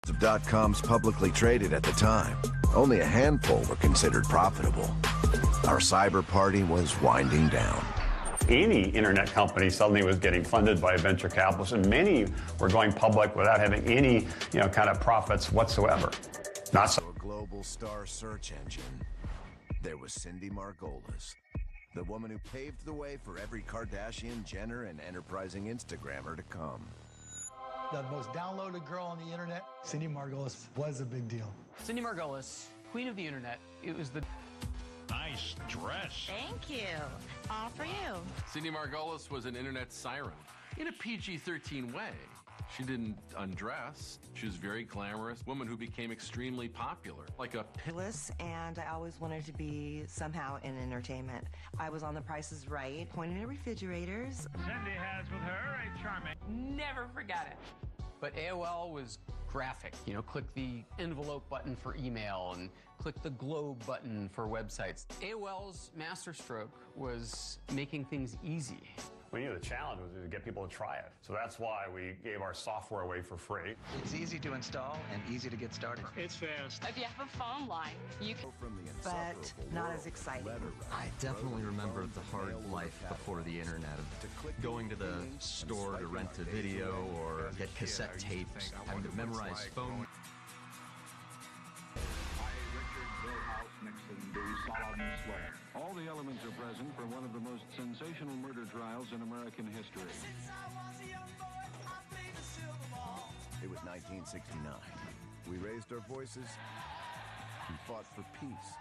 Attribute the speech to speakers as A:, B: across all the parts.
A: Of dot-coms publicly traded at the time, only a handful were considered profitable. Our cyber party was winding down.
B: Any internet company suddenly was getting funded by a venture capitalist, and many were going public without having any, kind of profits whatsoever. Not so.
A: A global star search engine. There was Cindy Margolis, the woman who paved the way for every Kardashian, Jenner, and enterprising Instagrammer to come.
C: The most downloaded girl on the internet, Cindy Margolis, was a big deal.
D: Cindy Margolis, queen of the internet. It was the...
E: Nice dress.
F: Thank you. All for you.
G: Cindy Margolis was an internet siren in a PG-13 way. She didn't undress. She was a very glamorous woman who became extremely popular, like a
H: and I always wanted to be somehow in entertainment. I was on The Price is Right, pointing at refrigerators.
E: Cindy has with her a charming...
D: Never forget it. But AOL was graphic. Click the envelope button for email and click the globe button for websites. AOL's masterstroke was making things easy.
B: We knew the challenge was to get people to try it. So that's why we gave our software away for free.
I: It's easy to install and easy to get started.
E: It's fast.
F: If you have a phone line, you can...
H: But not as exciting.
J: I definitely remember the hard life before the internet, of going to the store to rent a video or get cassette tapes, having to memorize phone.
K: All the elements are present for one of the most sensational murder trials in American history.
A: It was 1969. We raised our voices and fought for peace.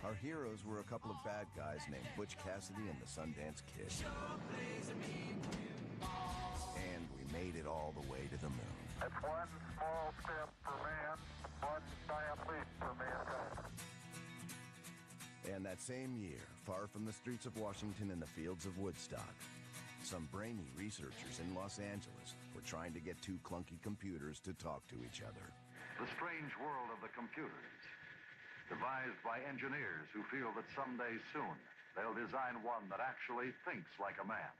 A: Our heroes were a couple of bad guys named Butch Cassidy and the Sundance Kid. And we made it all the way to the moon.
L: That's one small step for man, one giant leap for mankind.
A: And that same year, far from the streets of Washington and the fields of Woodstock, some brainy researchers in Los Angeles were trying to get two clunky computers to talk to each other.
K: The strange world of the computers, devised by engineers who feel that someday soon they'll design one that actually thinks like a man.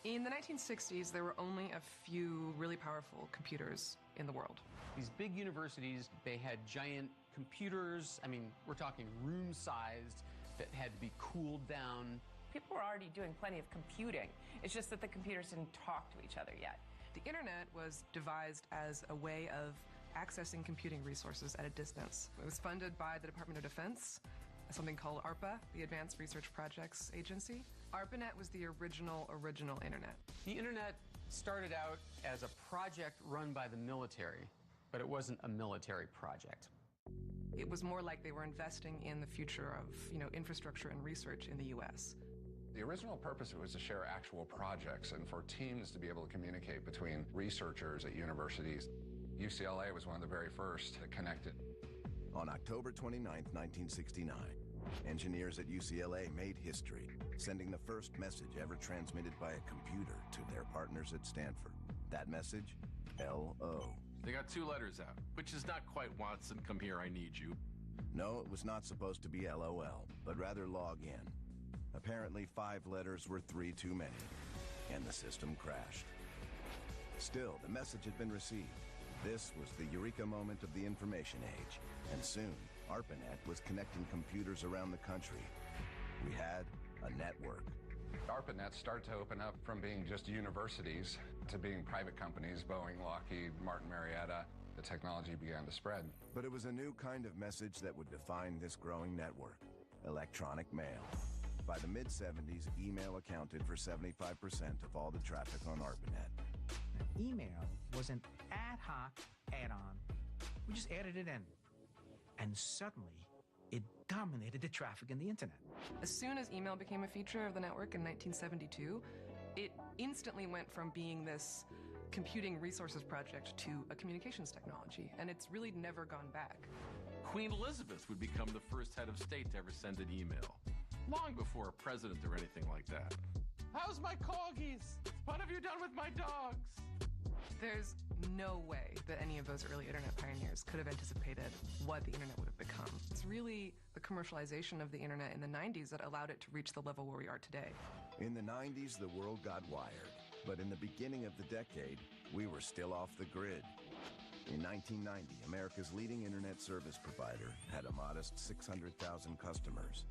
M: In the 1960s, there were only a few really powerful computers in the world.
D: These big universities, they had giant computers. I mean, we're talking room-sized that had to be cooled down.
N: People were already doing plenty of computing. It's just that the computers didn't talk to each other yet.
M: The internet was devised as a way of accessing computing resources at a distance. It was funded by the Department of Defense, something called ARPA, the Advanced Research Projects Agency. ARPANET was the original internet.
D: The internet started out as a project run by the military, but it wasn't a military project.
M: It was more like they were investing in the future of, infrastructure and research in the U.S.
O: The original purpose was to share actual projects and for teams to be able to communicate between researchers at universities. UCLA was one of the very first that connected.
A: On October 29, 1969, engineers at UCLA made history, sending the first message ever transmitted by a computer to their partners at Stanford. That message, LO.
G: They got two letters out, which is not quite Watson, come here, I need you.
A: No, it was not supposed to be LOL, but rather log in. Apparently 5 letters were 3 too many, and the system crashed. Still, the message had been received. This was the eureka moment of the information age, and soon, ARPANET was connecting computers around the country. We had a network.
O: ARPANET started to open up from being just universities to being private companies, Boeing, Lockheed, Martin Marietta. The technology began to spread.
A: But it was a new kind of message that would define this growing network: electronic mail. By the mid-70s, email accounted for 75% of all the traffic on ARPANET.
I: Email was an ad hoc add-on. We just added it in. And suddenly, it dominated the traffic in the internet.
M: As soon as email became a feature of the network in 1972, it instantly went from being this computing resources project to a communications technology, and it's really never gone back.
G: Queen Elizabeth would become the first head of state to ever send an email, long before a president or anything like that. How's my corgis? What have you done with my dogs?
M: There's no way that any of those early internet pioneers could have anticipated what the internet would have become. It's really the commercialization of the internet in the 90s that allowed it to reach the level where we are today.
A: In the 90s, the world got wired. But in the beginning of the decade, we were still off the grid. In 1990, America's leading internet service provider had a modest 600,000 customers.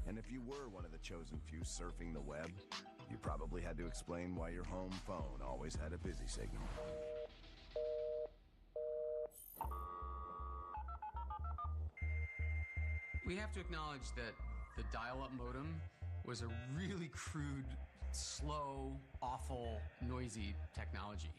A: And if you were one of the chosen few surfing the web, you probably had to explain why your home phone always had a busy signal.
D: We have to acknowledge that the dial-up modem was a really crude, slow, awful, noisy technology.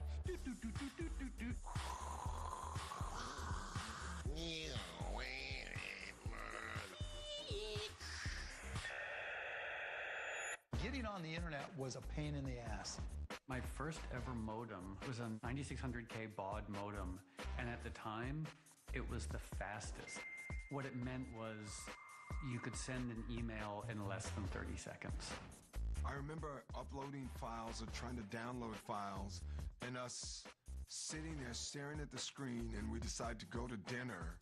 C: Getting on the internet was a pain in the ass.
P: My first ever modem was a 9600K baud modem, and at the time, it was the fastest. What it meant was you could send an email in less than 30 seconds.
Q: I remember uploading files or trying to download files, and us sitting there staring at the screen, and we decide to go to dinner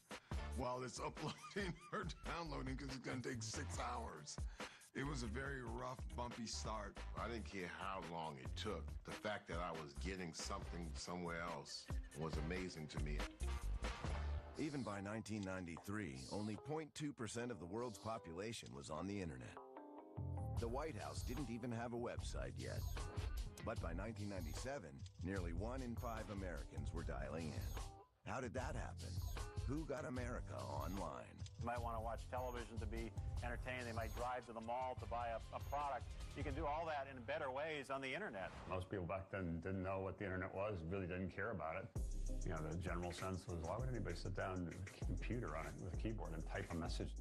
Q: while it's uploading or downloading because it's going to take 6 hours. It was a very rough, bumpy start.
R: I didn't care how long it took. The fact that I was getting something somewhere else was amazing to me.
A: Even by 1993, only 0.2% of the world's population was on the internet. The White House didn't even have a website yet. But by 1997, nearly 1 in 5 Americans were dialing in. How did that happen? Who got America online?
B: You might want to watch television to be entertained. They might drive to the mall to buy a product. You can do all that in better ways on the internet. Most people back then didn't know what the internet was, really didn't care about it. You know, the general sense was, why would anybody sit down with a computer on it with a keyboard and type a message?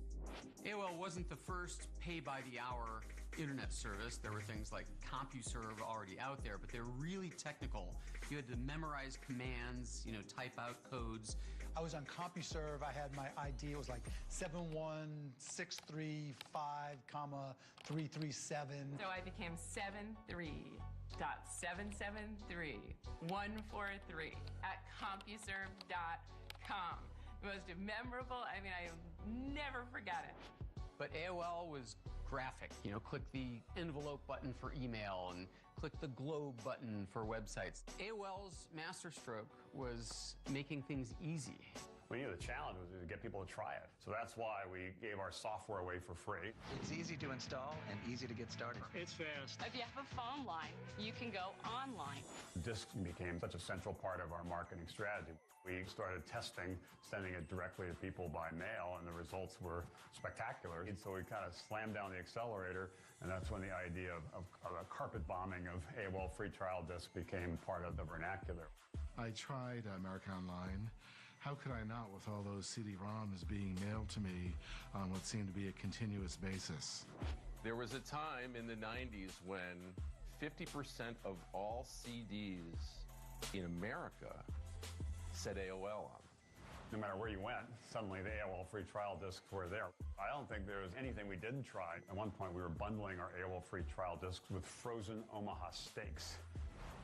D: AOL wasn't the first pay-by-the-hour internet service. There were things like CompuServe already out there, but they're really technical. You had to memorize commands, type out codes.
C: I was on CompuServe. I had my ID. It was like 71635,337.
N: So I became 73.773.143 at CompuServe.com. The most memorable, I never forgot it.
D: But AOL was graphic. Click the envelope button for email and click the globe button for websites. AOL's masterstroke was making things easy.
B: We knew the challenge was to get people to try it. So that's why we gave our software away for free.
I: It's easy to install and easy to get started.
E: It's fast.
F: If you have a phone line, you can go online.
B: Disk became such a central part of our marketing strategy. We started testing, sending it directly to people by mail, and the results were spectacular. And so we kind of slammed down the accelerator, and that's when the idea of a carpet bombing of AOL free trial disk became part of the vernacular.
S: I tried America Online. How could I not, with all those CD-ROMs being mailed to me on what seemed to be a continuous basis?
G: There was a time in the 90s when 50% of all CDs in America said AOL on.
B: No matter where you went, suddenly the AOL free trial discs were there. I don't think there was anything we didn't try. At one point, we were bundling our AOL free trial discs with frozen Omaha steaks.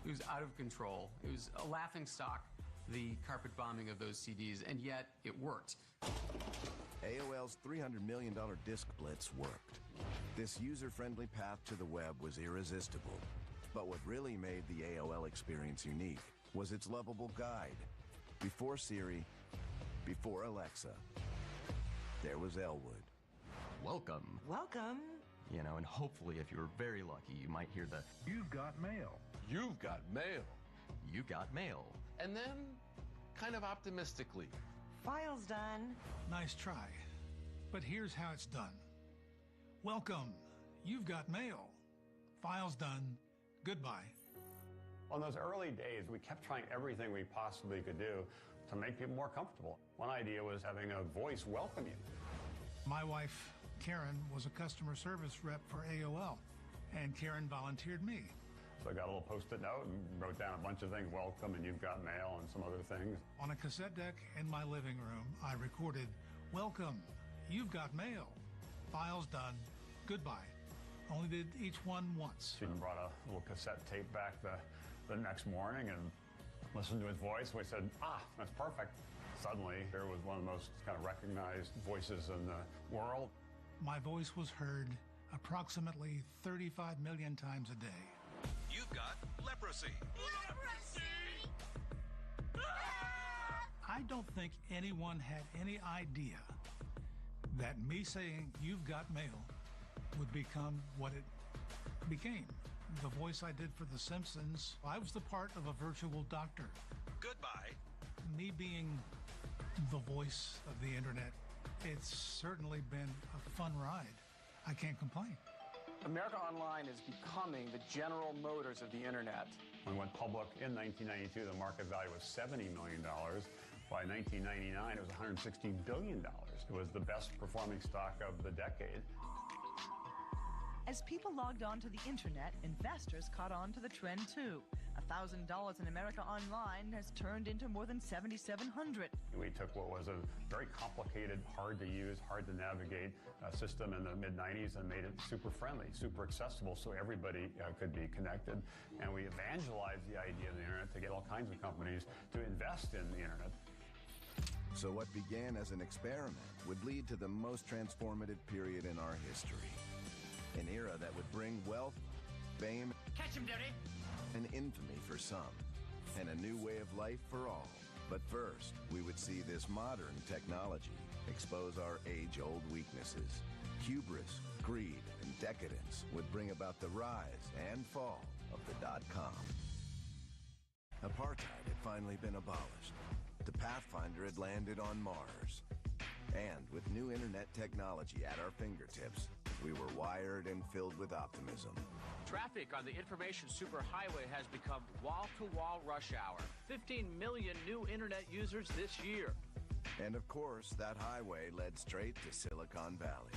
D: It was out of control. It was a laughingstock, the carpet bombing of those CDs, and yet it worked.
A: AOL's $300 million disk blitz worked. This user-friendly path to the web was irresistible. But what really made the AOL experience unique was its lovable guide. Before Siri, before Alexa, there was Elwood.
J: Welcome.
H: Welcome.
J: And hopefully, if you're very lucky, you might hear the,
E: "You've got mail."
G: You've got mail.
J: "You got mail."
G: And then, kind of optimistically,
H: File's done.
T: Nice try. But here's how it's done. Welcome. You've got mail. File's done. Goodbye.
B: On those early days, we kept trying everything we possibly could do to make people more comfortable. One idea was having a voice welcome you.
T: My wife, Karen, was a customer service rep for AOL, and Karen volunteered me.
B: So I got a little Post-it note and wrote down a bunch of things, welcome, and you've got mail, and some other things.
T: On a cassette deck in my living room, I recorded, "Welcome, you've got mail. File's done. Goodbye." Only did each one once.
B: She even brought a little cassette tape back the next morning and listened to his voice. We said, that's perfect. Suddenly, there was one of the most kind of recognized voices in the world.
T: My voice was heard approximately 35 million times a day.
U: You've got leprosy.
L: Leprosy!
T: I don't think anyone had any idea that me saying "You've got mail" would become what it became. The voice I did for The Simpsons, I was the part of a virtual doctor.
U: Goodbye.
T: Me being the voice of the internet, it's certainly been a fun ride. I can't complain.
V: America Online is becoming the General Motors of the internet.
B: When we went public in 1992, the market value was $70 million. By 1999, it was $116 billion. It was the best performing stock of the decade.
W: As people logged on to the internet, investors caught on to the trend too. $1,000 in America Online has turned into more than $7,700.
B: We took what was a very complicated, hard to use, hard to navigate system in the mid-90s and made it super friendly, super accessible so everybody could be connected. And we evangelized the idea of the internet to get all kinds of companies to invest in the internet.
A: So what began as an experiment would lead to the most transformative period in our history. An era that would bring wealth, fame,
U: Catch him, Derry.
A: and infamy for some, and a new way of life for all. But first, we would see this modern technology expose our age-old weaknesses. Hubris, greed, and decadence would bring about the rise and fall of the .com. Apartheid had finally been abolished. The Pathfinder had landed on Mars. And with new internet technology at our fingertips, we were wired and filled with optimism.
U: Traffic on the information superhighway has become wall-to-wall rush hour. 15 million new internet users this year.
A: And of course, that highway led straight to Silicon Valley.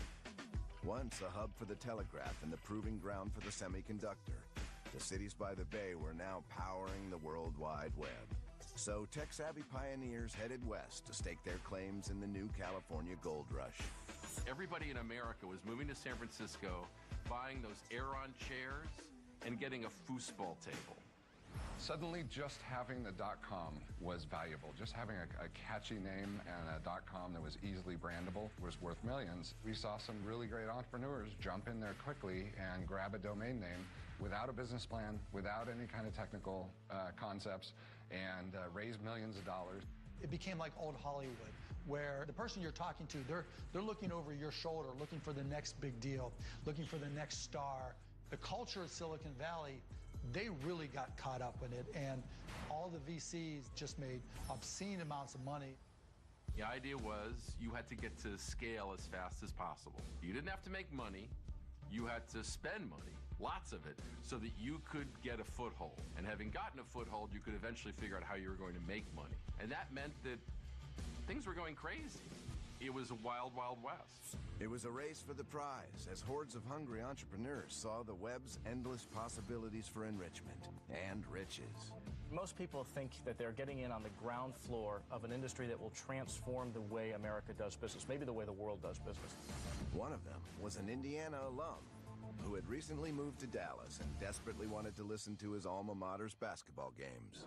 A: Once a hub for the telegraph and the proving ground for the semiconductor, the cities by the bay were now powering the World Wide Web. So tech-savvy pioneers headed west to stake their claims in the new California gold rush.
G: Everybody in America was moving to San Francisco, buying those Aeron chairs, and getting a foosball table.
O: Suddenly, just having the .com was valuable. Just having a catchy name and a .com that was easily brandable was worth millions. We saw some really great entrepreneurs jump in there quickly and grab a domain name without a business plan, without any kind of technical concepts, and raise millions of dollars.
C: It became like old Hollywood, where the person you're talking to, they're looking over your shoulder, looking for the next big deal, looking for the next star. The culture of Silicon Valley, they really got caught up in it, and all the VCs just made obscene amounts of money.
G: The idea was you had to get to scale as fast as possible. You didn't have to make money. You had to spend money, lots of it, so that you could get a foothold. And having gotten a foothold, you could eventually figure out how you were going to make money. And that meant that things were going crazy. It was a wild, wild west.
A: It was a race for the prize as hordes of hungry entrepreneurs saw the web's endless possibilities for enrichment and riches.
V: Most people think that they're getting in on the ground floor of an industry that will transform the way America does business, maybe the way the world does business.
A: One of them was an Indiana alum who had recently moved to Dallas and desperately wanted to listen to his alma mater's basketball games.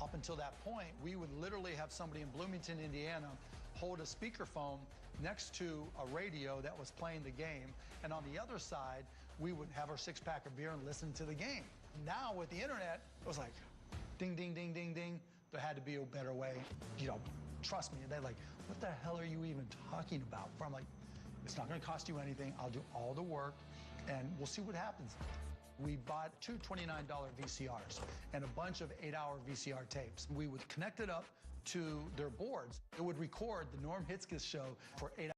C: Up until that point, we would literally have somebody in Bloomington, Indiana, hold a speakerphone next to a radio that was playing the game, and on the other side, we would have our six-pack of beer and listen to the game. Now, with the internet, it was like, ding, ding, ding, ding, ding. There had to be a better way. You know, trust me. They're like, what the hell are you even talking about? I'm like, it's not going to cost you anything. I'll do all the work, and we'll see what happens. We bought two $29 VCRs and a bunch of 8-hour VCR tapes. We would connect it up to their boards. It would record the Norm Hitzges show for 8 hours.